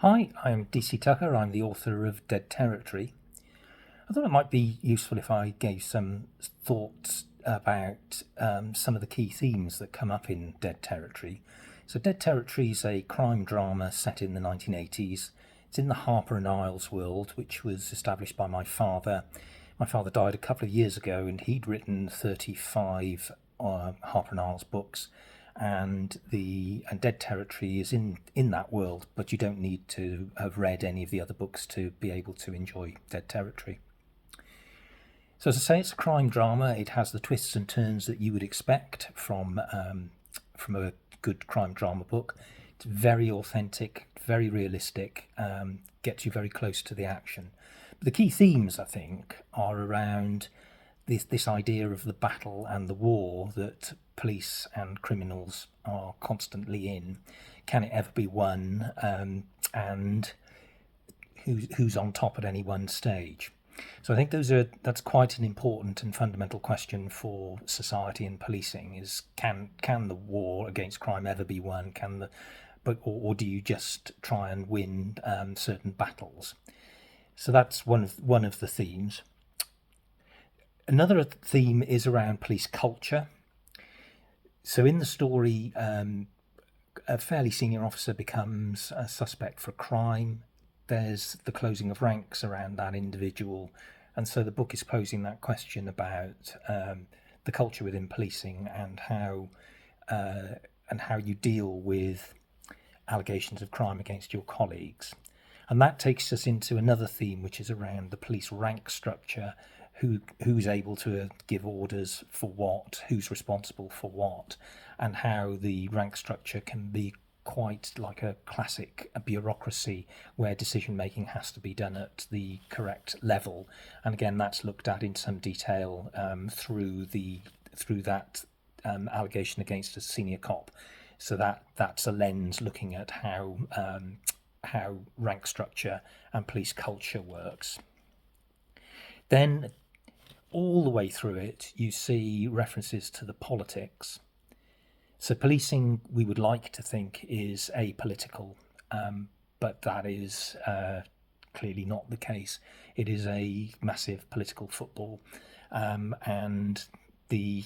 Hi, I'm DC Tucker. I'm the author of Dead Territory. I thought it might be useful if I gave some thoughts about some of the key themes that come up in Dead Territory. So, Dead Territory is a crime drama set in the 1980s. It's in the Harper and Isles world, which was established by my father. My father died a couple of years ago, and he'd written 35 Harper and Isles books, and Dead Territory is in that world, but you don't need to have read any of the other books to be able to enjoy Dead Territory. So, as I say, it's a crime drama. It has the twists and turns that you would expect from a good crime drama book. It's very authentic, very realistic, gets you very close to the action. But the key themes, I think, are around this idea of the battle and the war that police and criminals are constantly in. Can it ever be won? And who's on top at any one stage? So I think that's quite an important and fundamental question for society and policing: is can the war against crime ever be won? Or do you just try and win certain battles? So that's one of the themes. Another theme is around police culture. So in the story, a fairly senior officer becomes a suspect for a crime. There's the closing of ranks around that individual, and so the book is posing that question about the culture within policing and how you deal with allegations of crime against your colleagues. And that takes us into another theme, which is around the police rank structure. Who's able to give orders for what, who's responsible for what, and how the rank structure can be quite like a classic bureaucracy where decision making has to be done at the correct level. And again, that's looked at in some detail through that allegation against a senior cop. So that's a lens looking at how rank structure and police culture works. Then all the way through it, you see references to the politics. So policing, we would like to think, is apolitical, but that is clearly not the case. It is a massive political football, and the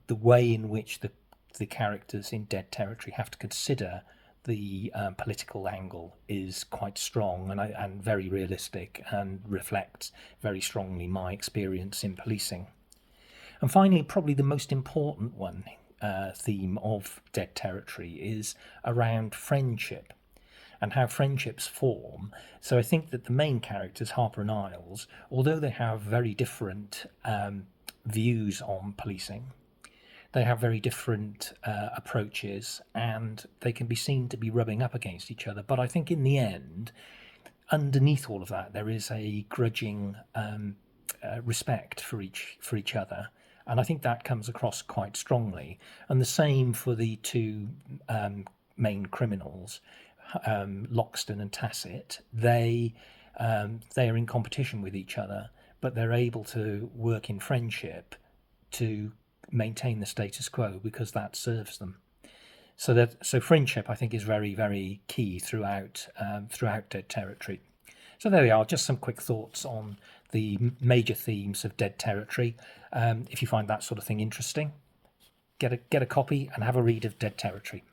way in which the characters in Dead Territory have to consider the political angle is quite strong and very realistic, and reflects very strongly my experience in policing. And finally, probably the most important theme of Dead Territory is around friendship and how friendships form. So I think that the main characters, Harper and Isles, although they have very different views on policing, they have very different approaches, and they can be seen to be rubbing up against each other. But I think in the end, underneath all of that, there is a grudging respect for each other, and I think that comes across quite strongly. And the same for the two main criminals, Loxton and Tacit. They are in competition with each other, but they're able to work in friendship to maintain the status quo because that serves them. So friendship, I think, is very, very key throughout Dead Territory. So there we are, just some quick thoughts on the major themes of Dead Territory. If you find that sort of thing interesting, get a copy and have a read of Dead Territory.